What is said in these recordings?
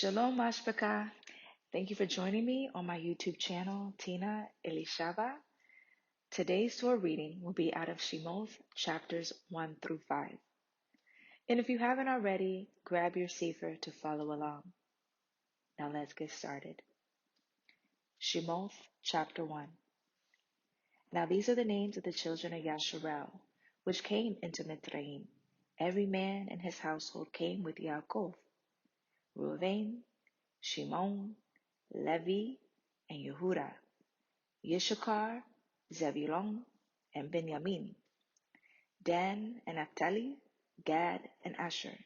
Shalom, Mashpaka. Thank you for joining me on my YouTube channel, Tina Alyshaba. Today's Torah reading will be out of Shemoth Chapters 1 through 5. And if you haven't already, grab your Cepher to follow along. Now let's get started. Shemoth Chapter 1. Now these are the names of the children of Yashar, which came into Mitzrayim. Every man in his household came with Yaakov: Reuven, Shimon, Levi, and Yehuda, Yashar, Zebulun, and Benjamin, Dan and Naphtali, Gad and Asher.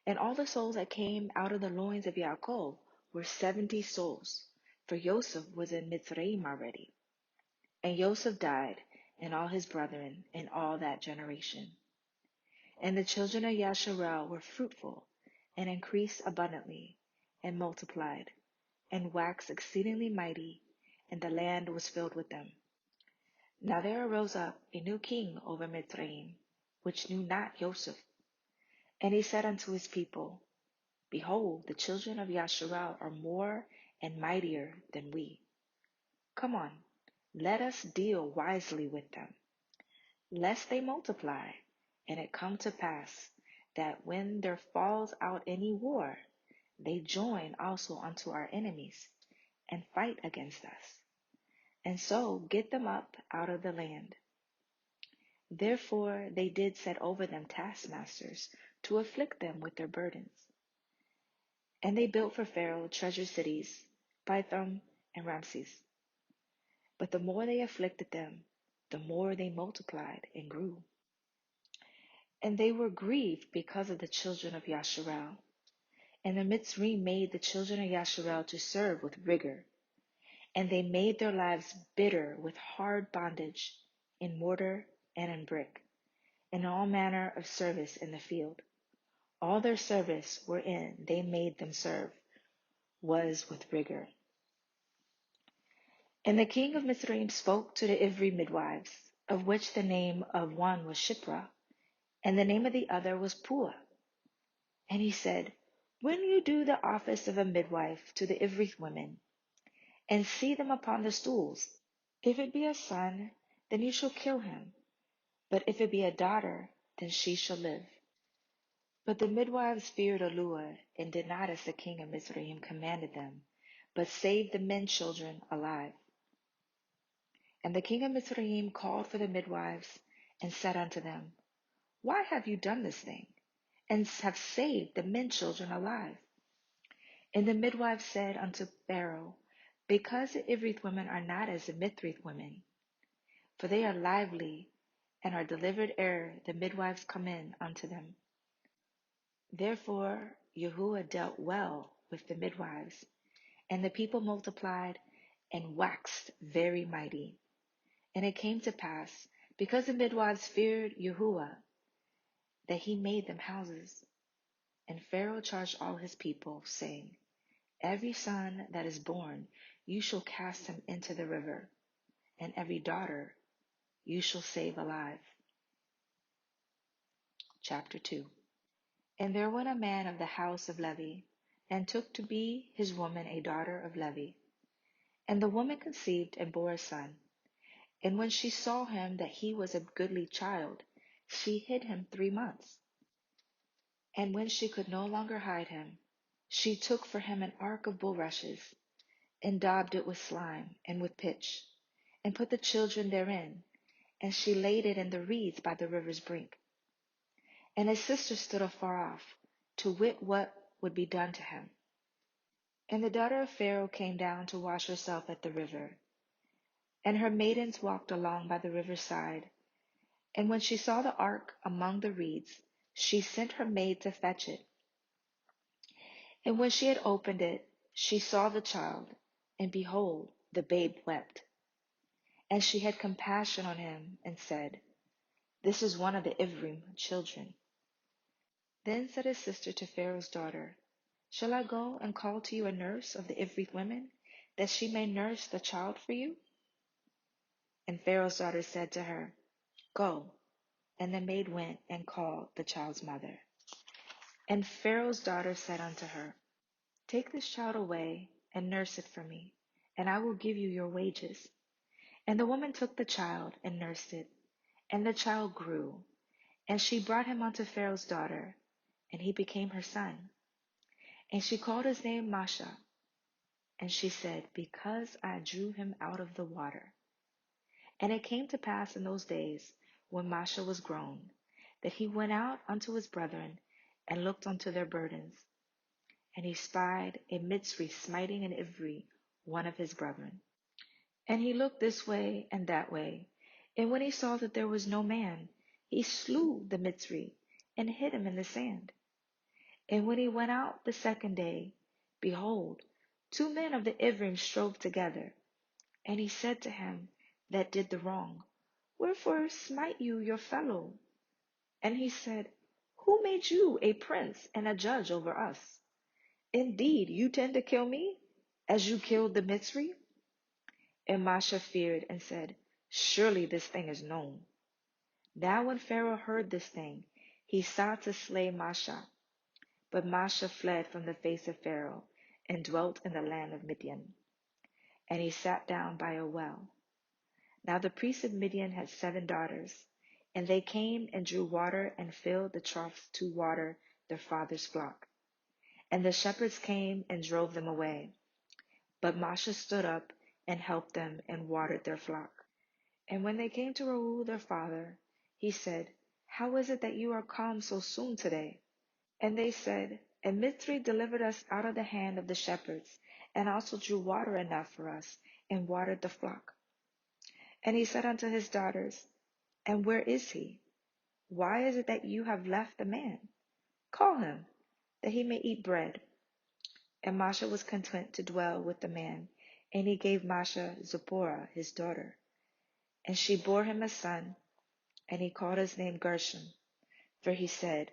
And all the souls that came out of the loins of Yaakov were 70 souls, for Joseph was in Mitzrayim already. And Joseph died, and all his brethren, in all that generation. And the children of Yashar were fruitful, and increased abundantly, and multiplied, and waxed exceedingly mighty, and the land was filled with them. Now there arose up a new king over Mitzrayim, which knew not Joseph. And he said unto his people, Behold, the children of Yashar are more and mightier than we. Come on, let us deal wisely with them, lest they multiply, and it come to pass that when there falls out any war, they join also unto our enemies, and fight against us, and so get them up out of the land. Therefore they did set over them taskmasters to afflict them with their burdens. And they built for Pharaoh treasure cities, Pithom and Ramses. But the more they afflicted them, the more they multiplied and grew. And they were grieved because of the children of Yashar. And the Mitzrayim made the children of Yashar to serve with rigor. And they made their lives bitter with hard bondage, in mortar and in brick, and all manner of service in the field. All their service wherein they made them serve was with rigor. And the king of Mitzrayim spoke to the Ivri midwives, of which the name of one was Shipra, and the name of the other was Pua. And he said, When you do the office of a midwife to the Ivri women, and see them upon the stools, if it be a son, then you shall kill him. But if it be a daughter, then she shall live. But the midwives feared Oluah, and did not as the king of Mitzrayim commanded them, but saved the men children alive. And the king of Mitzrayim called for the midwives, and said unto them, Why have you done this thing, and have saved the men children alive? And the midwives said unto Pharaoh, Because the Ivrith women are not as the Mithrith women, for they are lively, and are delivered ere the midwives come in unto them. Therefore Yahuwah dealt well with the midwives, and the people multiplied and waxed very mighty. And it came to pass, because the midwives feared Yahuwah, that he made them houses. And Pharaoh charged all his people, saying, Every son that is born you shall cast him into the river, and every daughter you shall save alive. Chapter 2. And there went a man of the house of Levi, and took to be his woman a daughter of Levi. And the woman conceived and bore a son. And when she saw him that he was a goodly child, she hid him 3 months. And when she could no longer hide him, she took for him an ark of bulrushes, and daubed it with slime and with pitch, and put the children therein, and she laid it in the reeds by the river's brink. And his sister stood afar off, to wit what would be done to him. And the daughter of Pharaoh came down to wash herself at the river. And her maidens walked along by the river's side. And when she saw the ark among the reeds, she sent her maid to fetch it. And when she had opened it, she saw the child, and behold, the babe wept. And she had compassion on him, and said, This is one of the Ivrim children. Then said his sister to Pharaoh's daughter, Shall I go and call to you a nurse of the Ivrit women, that she may nurse the child for you? And Pharaoh's daughter said to her, Go. And the maid went and called the child's mother. And Pharaoh's daughter said unto her, Take this child away and nurse it for me, and I will give you your wages. And the woman took the child and nursed it, and the child grew, and she brought him unto Pharaoh's daughter, and he became her son. And she called his name Masha, and she said, Because I drew him out of the water. And it came to pass in those days, when Masha was grown, that he went out unto his brethren, and looked unto their burdens. And he spied a Mitzri smiting an Ivri, one of his brethren. And he looked this way and that way, and when he saw that there was no man, he slew the Mitzri, and hid him in the sand. And when he went out the second day, behold, 2 men of the Ivrim strove together. And he said to him that did the wrong, Wherefore smite you your fellow? And he said, Who made you a prince and a judge over us? Indeed, you tend to kill me, as you killed the Mitzri? And Masha feared and said, Surely this thing is known. Now when Pharaoh heard this thing, he sought to slay Masha. But Masha fled from the face of Pharaoh, and dwelt in the land of Midian. And he sat down by a well. Now the priest of Midian had 7 daughters, and they came and drew water and filled the troughs to water their father's flock. And the shepherds came and drove them away. But Masha stood up and helped them and watered their flock. And when they came to Reuel their father, he said, How is it that you are come so soon today? And they said, A Mitzri delivered us out of the hand of the shepherds, and also drew water enough for us, and watered the flock. And he said unto his daughters, And where is he? Why is it that you have left the man? Call him, that he may eat bread. And Masha was content to dwell with the man, and he gave Masha Zipporah his daughter. And she bore him a son, and he called his name Gershom, for he said,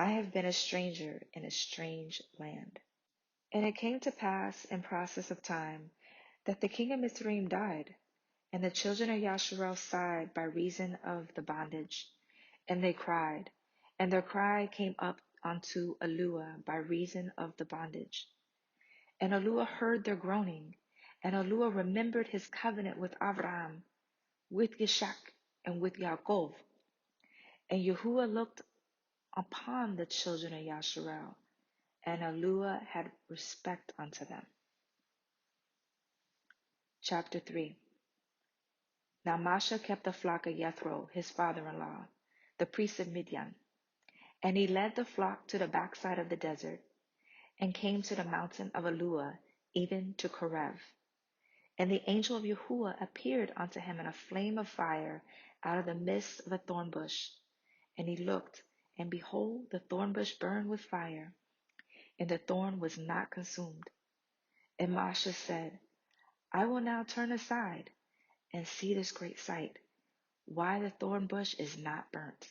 I have been a stranger in a strange land. And it came to pass in process of time that the king of Mizraim died, and the children of Yashar sighed by reason of the bondage, and they cried, and their cry came up unto Alua by reason of the bondage. And Alua heard their groaning, and Alua remembered his covenant with Abraham, with Yishak, and with Yaakov. And Yahuwah looked upon the children of Yasharel, and Alua had respect unto them. Chapter 3. Now Masha kept the flock of Jethro, his father-in-law, the priest of Midian. And he led the flock to the backside of the desert, and came to the mountain of Alua, even to Korev. And the angel of Yahuwah appeared unto him in a flame of fire out of the midst of a thorn bush. And he looked, and behold, the thorn bush burned with fire, and the thorn was not consumed. And Masha said, I will now turn aside and see this great sight, why the thorn bush is not burnt.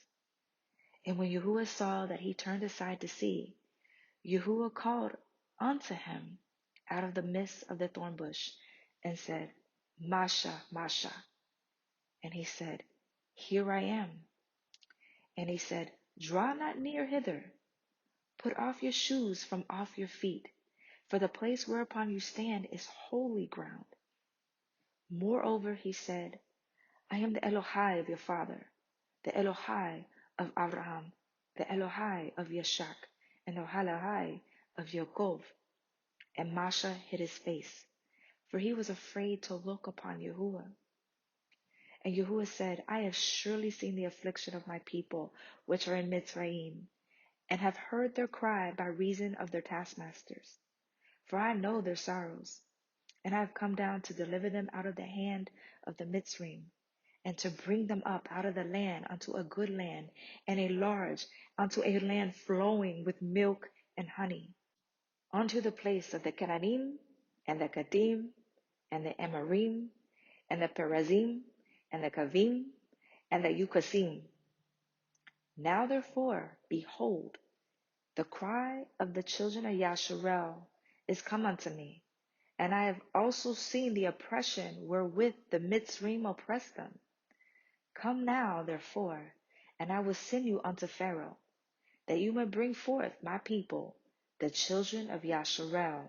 And when Yahuwah saw that he turned aside to see, Yahuwah called unto him out of the midst of the thorn bush, and said, Masha, Masha. And he said, Here I am. And he said, Draw not near hither. Put off your shoes from off your feet, for the place whereupon you stand is holy ground. Moreover, he said, I am the Elohai of your father, the Elohai of Abraham, the Elohai of Yashar, and the Elohai of Yaakov. And Masha hid his face, for he was afraid to look upon Yahuwah. And Yahuwah said, I have surely seen the affliction of my people, which are in Mitzrayim, and have heard their cry by reason of their taskmasters. For I know their sorrows, and I have come down to deliver them out of the hand of the Mitzrayim, and to bring them up out of the land unto a good land, and a large, unto a land flowing with milk and honey, unto the place of the Canaanim, and the Kadim, and the Amorim, and the Perazim, and the Kavim, and the Yukasim. Now therefore, behold, the cry of the children of Yasharel is come unto me, and I have also seen the oppression wherewith the Mitzrayim oppress them. Come now, therefore, and I will send you unto Pharaoh, that you may bring forth my people, the children of Yasharel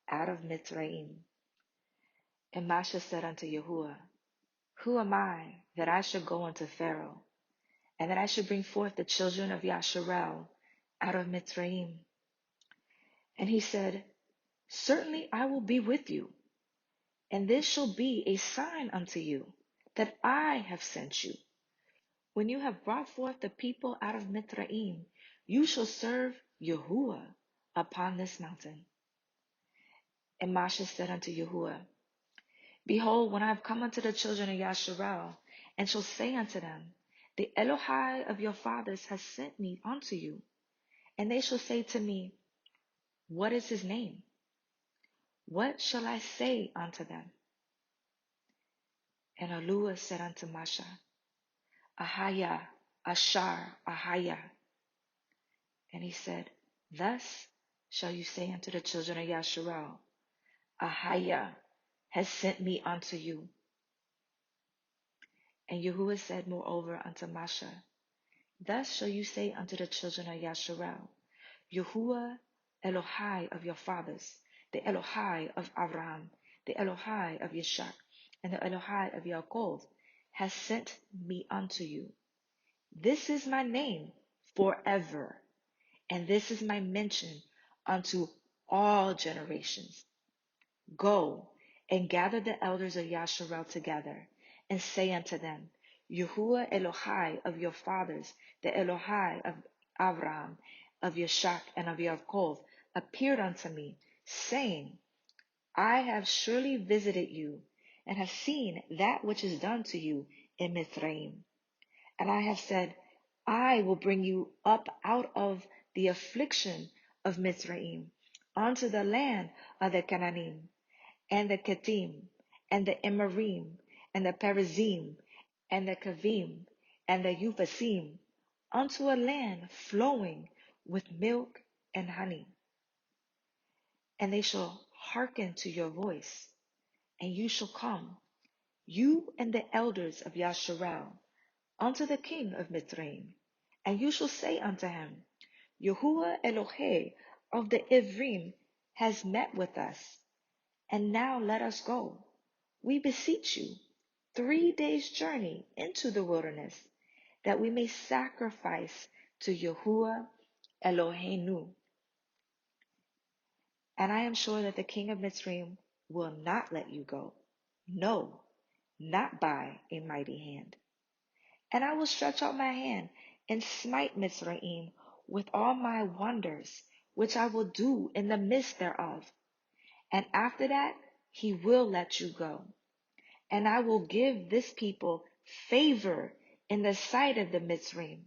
out of Mitzrayim. And Masha said unto Yahuwah, Who am I that I should go unto Pharaoh, and that I should bring forth the children of Yasharel out of Mitzrayim? And he said, Certainly I will be with you, and this shall be a sign unto you, that I have sent you. When you have brought forth the people out of Mitzrayim, you shall serve Yahuwah upon this mountain. And Masha said unto Yahuwah, Behold, when I have come unto the children of Yasharel, and shall say unto them, The Elohai of your fathers has sent me unto you, and they shall say to me, What is his name? What shall I say unto them? And Aluah said unto Masha, Ahaya, Yashar, Ahaya. And he said, Thus shall you say unto the children of Yasharel, Ahaya has sent me unto you. And Yahuwah said moreover unto Masha, Thus shall you say unto the children of Yasharel, Yahuwah Elohai of your fathers, the Elohai of Abraham, the Elohai of Yashar, and the Elohai of Yaakov, has sent me unto you. This is my name forever, and this is my mention unto all generations. Go and gather the elders of Yasharel together, and say unto them, Yahuwah Elohai of your fathers, the Elohai of Abraham, of Yashar, and of Yaakov, appeared unto me, saying, I have surely visited you, and have seen that which is done to you in Mithraim. And I have said, I will bring you up out of the affliction of Mithraim, unto the land of the Canaanim, and the Kittim, and the Emarim, and the Perizim, and the Kavim, and the Uphasim, unto a land flowing with milk and honey. And they shall hearken to your voice, and you shall come, you and the elders of Yasharel, unto the king of Mitzrayim, and you shall say unto him, Yahuwah Elohei of the Ivrim has met with us, and now let us go, we beseech you, 3 days' journey into the wilderness, that we may sacrifice to Yahuwah Eloheinu. And I am sure that the king of Mitzrayim will not let you go, no, not by a mighty hand. And I will stretch out my hand and smite Mitzrayim with all my wonders, which I will do in the midst thereof. And after that, he will let you go. And I will give this people favor in the sight of the Mitzrayim.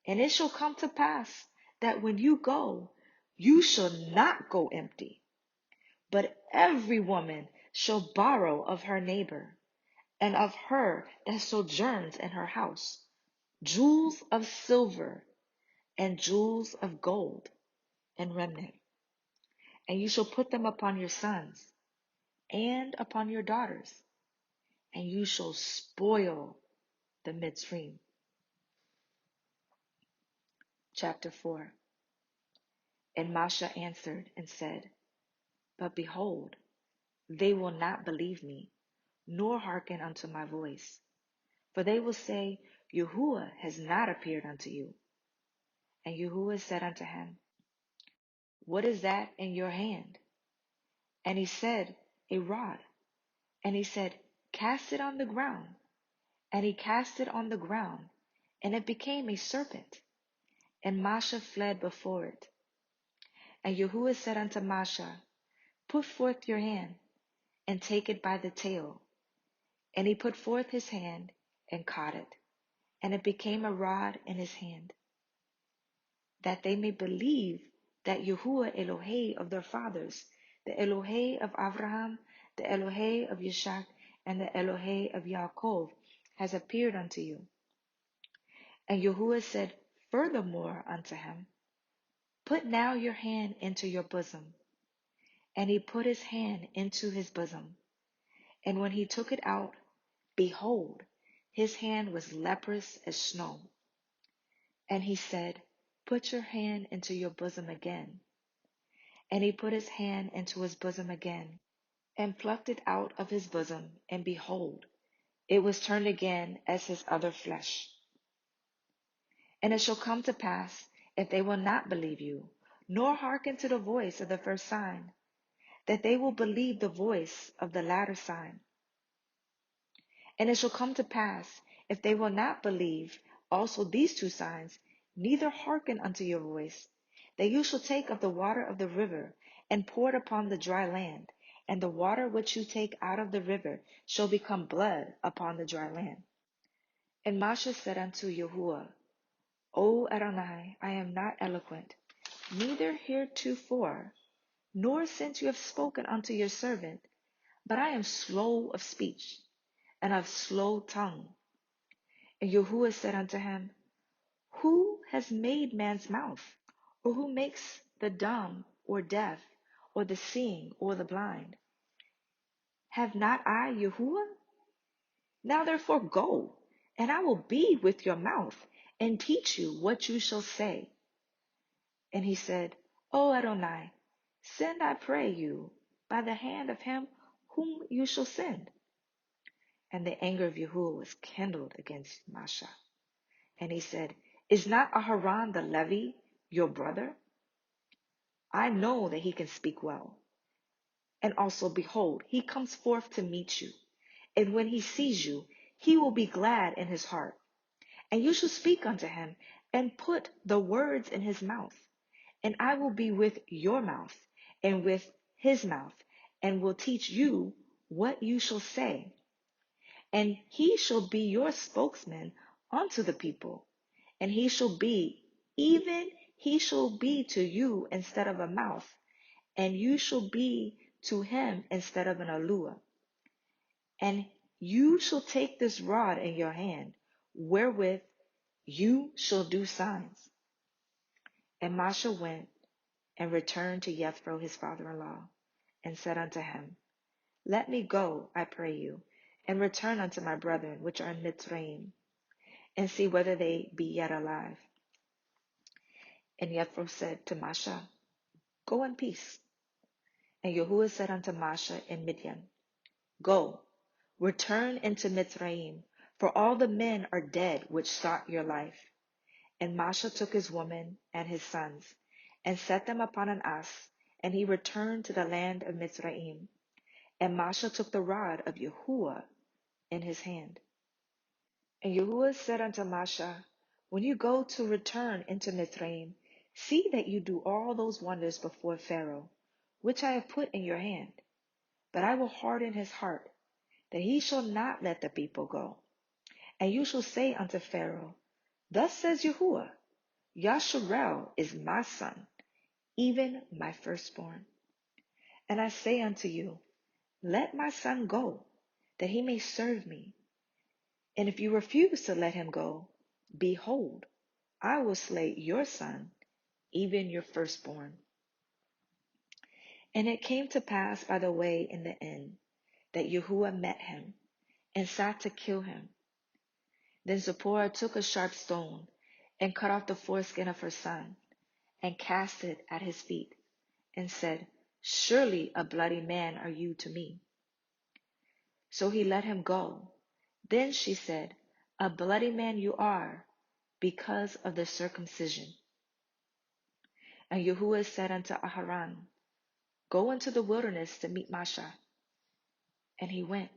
And it shall come to pass that when you go, you shall not go empty, but every woman shall borrow of her neighbor, and of her that sojourns in her house, jewels of silver and jewels of gold and remnant. And you shall put them upon your sons and upon your daughters, and you shall spoil the Mitzrayim. Chapter 4. And Masha answered and said, But behold, they will not believe me, nor hearken unto my voice. For they will say, Yahuwah has not appeared unto you. And Yahuwah said unto him, What is that in your hand? And he said, A rod. And he said, Cast it on the ground. And he cast it on the ground, and it became a serpent. And Masha fled before it. And Yahuwah said unto Masha, Put forth your hand, and take it by the tail. And he put forth his hand, and caught it, and it became a rod in his hand, that they may believe that Yahuwah Elohei of their fathers, the Elohei of Abraham, the Elohei of Yishak, and the Elohei of Yaakov, has appeared unto you. And Yahuwah said furthermore unto him, Put now your hand into your bosom. And he put his hand into his bosom. And when he took it out, behold, his hand was leprous as snow. And he said, Put your hand into your bosom again. And he put his hand into his bosom again, and plucked it out of his bosom, and behold, it was turned again as his other flesh. And it shall come to pass, if they will not believe you, nor hearken to the voice of the first sign, that they will believe the voice of the latter sign. And it shall come to pass, if they will not believe also these two signs, neither hearken unto your voice, that you shall take of the water of the river, and pour it upon the dry land, and the water which you take out of the river shall become blood upon the dry land. And Moshe said unto Yahuwah, O Adonai, I am not eloquent, neither heretofore, nor since you have spoken unto your servant, but I am slow of speech, and of slow tongue. And Yahuwah said unto him, Who has made man's mouth? Or who makes the dumb, or deaf, or the seeing, or the blind? Have not I Yahuwah? Now therefore go, and I will be with your mouth, and teach you what you shall say. And he said, O Adonai, send, I pray you, by the hand of him whom you shall send. And the anger of Yahuwah was kindled against Moshe. And he said, Is not Aharon the Levi your brother? I know that he can speak well. And also, behold, he comes forth to meet you. And when he sees you, he will be glad in his heart. And you shall speak unto him, and put the words in his mouth. And I will be with your mouth, and with his mouth, and will teach you what you shall say. And he shall be your spokesman unto the people. And he shall be, even he shall be to you instead of a mouth, and you shall be to him instead of an alua. And you shall take this rod in your hand, wherewith you shall do signs. And Moshe went and returned to Jethro his father-in-law, and said unto him, Let me go, I pray you, and return unto my brethren which are in Mitzrayim, and see whether they be yet alive. And Jethro said to Moshe, Go in peace. And Yahuwah said unto Moshe in Midian, Go, return into Mitzrayim, for all the men are dead which sought your life. And Moshe took his woman and his sons, and set them upon an ass, and he returned to the land of Mitzrayim. And Moshe took the rod of Yahuwah in his hand. And Yahuwah said unto Moshe, When you go to return into Mitzrayim, see that you do all those wonders before Pharaoh, which I have put in your hand. But I will harden his heart, that he shall not let the people go. And you shall say unto Pharaoh, Thus says Yahuwah, Yashar is my son, even my firstborn. And I say unto you, Let my son go, that he may serve me. And if you refuse to let him go, behold, I will slay your son, even your firstborn. And it came to pass by the way in the inn, that Yahuwah met him, and sought to kill him. Then Zipporah took a sharp stone, and cut off the foreskin of her son, and cast it at his feet, and said, Surely a bloody man are you to me. So he let him go. Then she said, A bloody man you are, because of the circumcision. And Yahuwah said unto Aharon, Go into the wilderness to meet Moshe. And he went,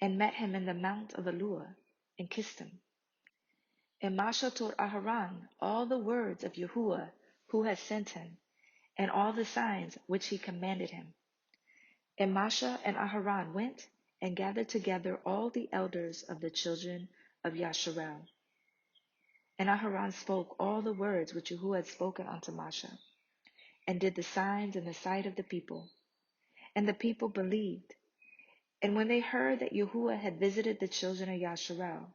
and met him in the mount of Alua, and kissed him. And Moshe told Aharon all the words of Yahuwah, who had sent him, and all the signs which he commanded him. And Moshe and Aharon went and gathered together all the elders of the children of Yashar. And Aharon spoke all the words which Yahuwah had spoken unto Moshe, and did the signs in the sight of the people. And the people believed. And when they heard that Yahuwah had visited the children of Yashar,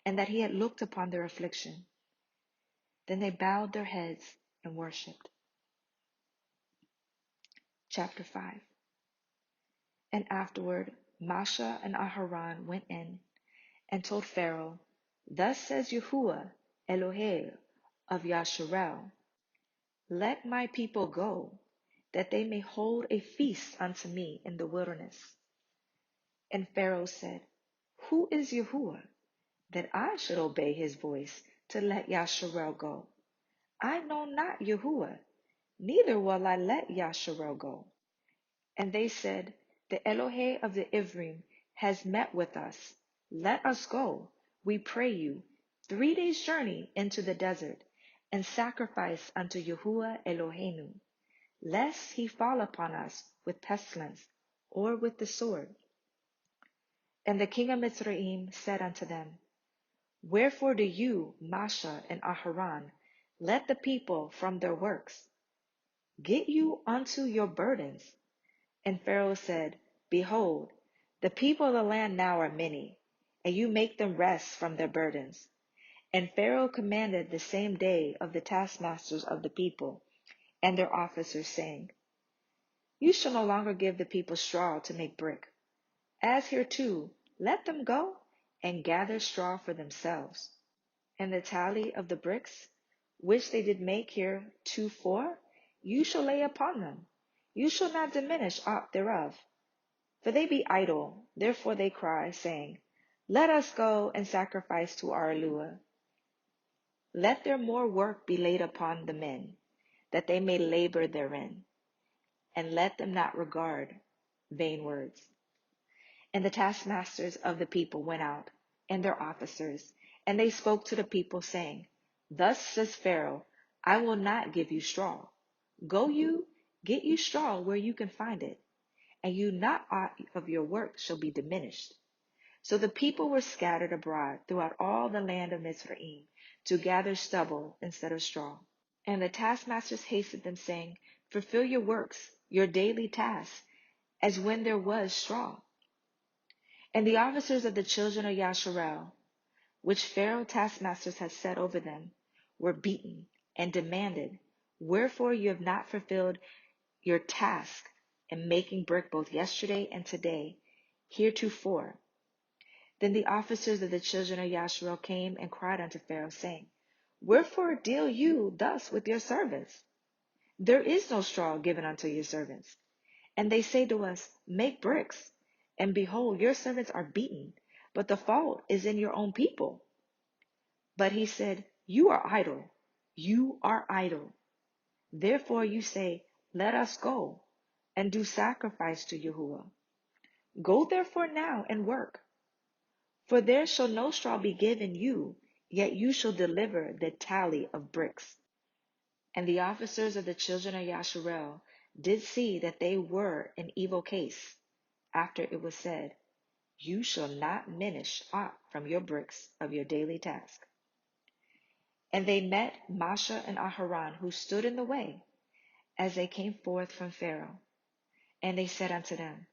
and that he had looked upon their affliction, then they bowed their heads and worshipped. Chapter 5. And afterward Moshe and Aharon went in and told Pharaoh, Thus says Yahuwah, Elohim of Yasharel, Let my people go, that they may hold a feast unto me in the wilderness. And Pharaoh said, Who is Yahuwah, that I should obey his voice to let Yashar go? I know not Yahuwah, neither will I let Yashar go. And they said, The Elohe of the Ivrim has met with us. Let us go, we pray you, 3 days' journey into the desert, and sacrifice unto Yahuwah Eloheinu, lest he fall upon us with pestilence or with the sword. And the king of Mitzrayim said unto them, Wherefore do you, Masha and Aharon, let the people from their works? Get you unto your burdens. And Pharaoh said, Behold, the people of the land now are many, and you make them rest from their burdens. And Pharaoh commanded the same day of the taskmasters of the people and their officers, saying, You shall no longer give the people straw to make brick. As hereto, let them go and gather straw for themselves. And the tally of the bricks, which they did make heretofore, you shall lay upon them. You shall not diminish aught thereof. For they be idle, therefore they cry, saying, Let us go and sacrifice to our Eluah. Let their more work be laid upon the men, that they may labor therein, and let them not regard vain words. And the taskmasters of the people went out, and their officers, and they spoke to the people, saying, Thus says Pharaoh, I will not give you straw. Go you, get you straw where you can find it, and you not aught of your work shall be diminished. So the people were scattered abroad throughout all the land of Mizraim to gather stubble instead of straw. And the taskmasters hastened them, saying, Fulfill your works, your daily tasks, as when there was straw. And the officers of the children of Yasharel, which Pharaoh taskmasters had set over them, were beaten and demanded, Wherefore you have not fulfilled your task in making brick both yesterday and today, heretofore. Then the officers of the children of Yasharel came and cried unto Pharaoh, saying, Wherefore deal you thus with your servants? There is no straw given unto your servants. And they say to us, Make bricks. And behold, your servants are beaten, but the fault is in your own people. But he said, You are idle. You are idle. Therefore you say, Let us go and do sacrifice to Yahuwah. Go therefore now and work. For there shall no straw be given you, yet you shall deliver the tally of bricks. And the officers of the children of Yasharel did see that they were in evil case, after it was said, You shall not diminish aught from your bricks of your daily task. And they met Masha and Aharon, who stood in the way, as they came forth from Pharaoh. And they said unto them,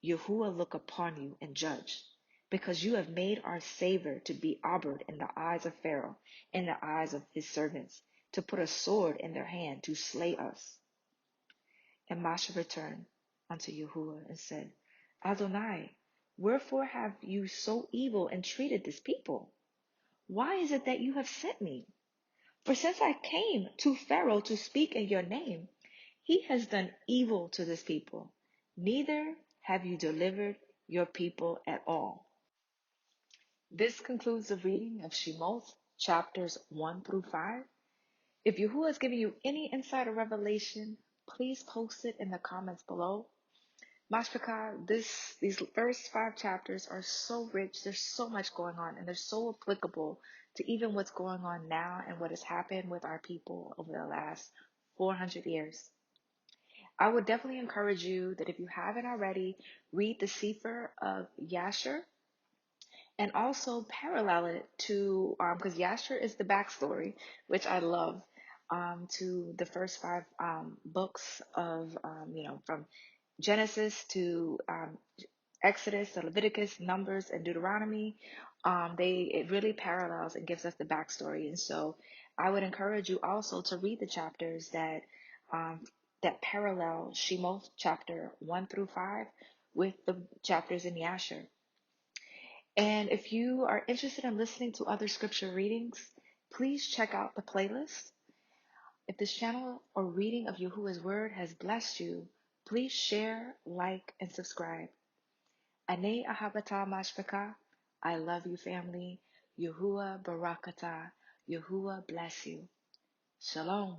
Yahuwah look upon you and judge, because you have made our savor to be abhorred in the eyes of Pharaoh, in the eyes of his servants, to put a sword in their hand to slay us. And Masha returned unto Yahuwah and said, Adonai, wherefore have you so evil entreated this people? Why is it that you have sent me? For since I came to Pharaoh to speak in your name, he has done evil to this people. Neither have you delivered your people at all. This concludes the reading of Shemoth Chapters 1 through 5. If Yahuwah has given you any insight or revelation, please post it in the comments below. Mashpaka, these first 5 chapters are so rich. There's so much going on, and they're so applicable to even what's going on now and what has happened with our people over the last 400 years. I would definitely encourage you that if you haven't already, read the Cepher of Yashar and also parallel it to, because Yashar is the backstory, which I love, to the first 5 books of, from Genesis to Exodus, to Leviticus, Numbers, and Deuteronomy. It really parallels and gives us the backstory. And so I would encourage you also to read the chapters that parallel Shemoth chapter 1 through 5 with the chapters in Yashar. And if you are interested in listening to other scripture readings, please check out the playlist. If this channel or reading of Yahuwah's word has blessed you, please share, like, and subscribe. Ane ahabata mashpaka. I love you, family. Yahuwah barakata. Yahuwah bless you. Shalom.